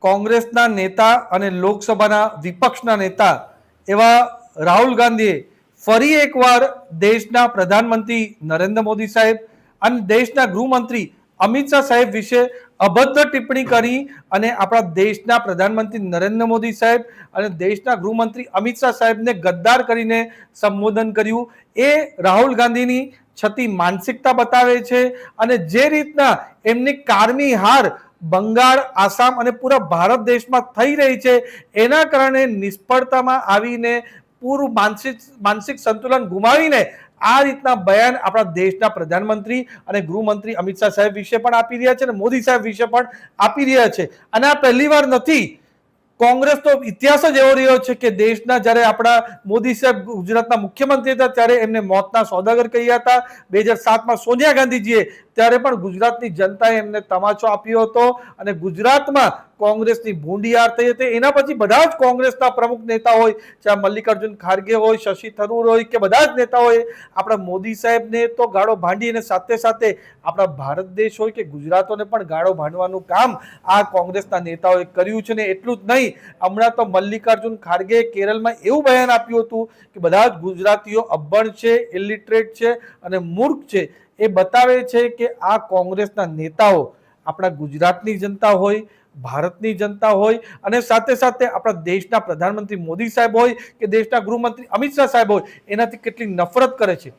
કોંગ્રેસના નેતા અને લોકસભાના વિપક્ષના નેતા એવા રાહુલ ગાંધીએ ફરી એકવાર દેશના પ્રધાનમંત્રી નરેન્દ્ર મોદી સાહેબ અને દેશના ગૃહમંત્રી અમિત શાહ સાહેબ વિશે અભદ્ર ટિપ્પણી કરી અને આપણા દેશના પ્રધાનમંત્રી નરેન્દ્ર મોદી સાહેબ અને દેશના ગૃહમંત્રી અમિત શાહ સાહેબને ગદ્દાર કરીને સંબોધન કર્યું। એ રાહુલ ગાંધીની છતી માનસિકતા બતાવે છે અને જે રીતના એમની કારમી હાર બંગાળ, આસામ અને પૂરા ભારત દેશમાં થઈ રહી છે એના કારણે નિષ્ફળતામાં આવીને પૂરું માનસિક સંતુલન ગુમાવીને આ રીતના બયાન આપણા દેશના પ્રધાનમંત્રી અને ગૃહમંત્રી અમિત શાહ સાહેબ વિશે પણ આપી રહ્યા છે અને મોદી સાહેબ વિશે પણ આપી રહ્યા છે। અને આ પહેલી વાર નથી। કોંગ્રેસ તો ઇતિહાસ જ એવો રહ્યો છે કે દેશના જ્યારે આપણા મોદી સાહેબ ગુજરાતના મુખ્યમંત્રી હતા ત્યારે એમને મોતના સોદાગર કહ્યા હતા। 2007માં સોનિયા ગાંધીજીએ ત્યારે પણ ગુજરાતની જનતાએ એમને તમાચો આપ્યો હતો અને ગુજરાતમાં કોંગ્રેસની ભૂંડી હાર થઈ હતી। એના પછી બધા જ કોંગ્રેસના પ્રમુખ નેતા હોય, ચાહે મલ્લિકાર્જુન ખારગે હોય, શશી થરૂર હોય કે બધા જ નેતાઓએ આપણા મોદી સાહેબને તો ગાળો ભાંડી અને સાથે સાથે આપણા ભારત દેશ હોય કે ગુજરાતોને પણ ગાળો ભાંડવાનું કામ આ કોંગ્રેસના નેતાઓએ કર્યું છે। ને એટલું જ નહીં, હમણાં તો મલ્લિકાર્જુન ખારગે કેરળમાં એવું બયાન આપ્યું હતું કે બધા જ ગુજરાતીઓ અભણ છે, ઇલિટરેટ છે અને મૂર્ખ છે। એ બતાવે છે કે આ કોંગ્રેસના નેતાઓ આપણા ગુજરાતની જનતા હોય, ભારતની જનતા હોય અને સાથે સાથે આપણા દેશના પ્રધાનમંત્રી મોદી સાહેબ હોય કે દેશના ગૃહમંત્રી અમિત શાહ સાહેબ હોય એનાથી કેટલી નફરત કરે છે।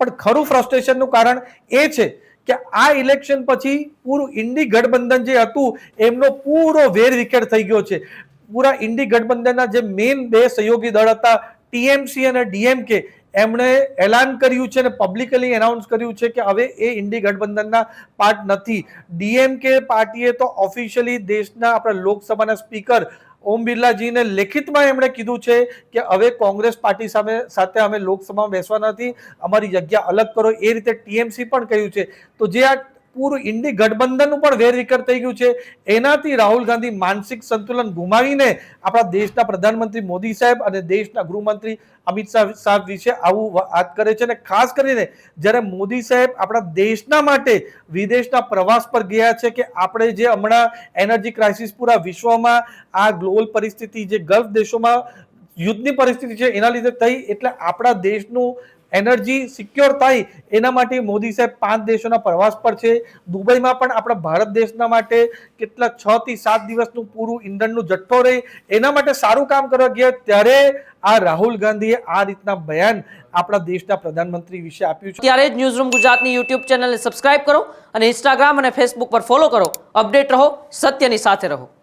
પણ ખરું ફ્રસ્ટ્રેશનનું કારણ એ છે કે આ ઇલેક્શન પછી પૂરું ઇન્ડી ગઠબંધન જે હતું એમનો પૂરો વેર વિખેર થઈ ગયો છે। પૂરા ઇન્ડી ગઠબંધનના જે મેઇન બે સહયોગી દળ હતા ટીએમસી અને ડીએમકે, એમણે એલાન કર્યું છે અને પબ્લિકલી એનાઉન્સ કર્યું છે કે હવે એ ઇન્ડી ગઠબંધનના પાર્ટ નથી। ડીએમકે પાર્ટીએ તો ઓફિશિયલી દેશના આપણા લોકસભાના સ્પીકર ઓમ બિરલાજીને લેખિતમાં એમણે કીધું છે કે હવે કોંગ્રેસ પાર્ટી સાથે અમે લોકસભામાં બેસવાના નથી, અમારી જગ્યા અલગ કરો, એ રીતે ટીએમસી પણ કહ્યું છે। તો જે આ પૂરું ઇન્ડી ગઠબંધનનું પણ વેરવિખેર થઈ ગયું છે એનાથી રાહુલ ગાંધી માનસિક સંતુલન ગુમાવીને આપણા દેશના પ્રધાનમંત્રી મોદી સાહેબ અને દેશના ગૃહમંત્રી અમિત શાહ સાહેબ વિશે આવું વાત કરે છે। અને ખાસ કરીને જ્યારે મોદી સાહેબ આપણા દેશના માટે વિદેશના પ્રવાસ પર ગયા છે કે આપણે જે હમણાં એનર્જી ક્રાઇસિસ પૂરા વિશ્વમાં આ ગ્લોબલ પરિસ્થિતિ જે ગલ્ફ દેશોમાં યુદ્ધની પરિસ્થિતિ છે એના લીધે થઈ, એટલે આપણા દેશનું એનર્જી સિક્યોર થાય એના માટે મોદી સાહેબ 5 દેશોના પ્રવાસ પર છે। દુબઈમાં પણ આપણા ભારત દેશના માટે કેટલા 6 થી 7 દિવસનું પૂરું ઈંધણનું જથ્થો રહે એના માટે સારું કામ કરવા ગયા, ત્યારે આ રાહુલ ગાંધીએ આ રીતના બયાન આપણા દેશના પ્રધાનમંત્રી વિશે આપ્યું છે। ત્યારે જ ન્યૂઝરૂમ ગુજરાતની યુટ્યુબ ચેનલને સબસ્ક્રાઇબ કરો અને ઇન્સ્ટાગ્રામ અને ફેસબુક પર ફોલો કરો। અપડેટ રહો, સત્યની સાથે રહો।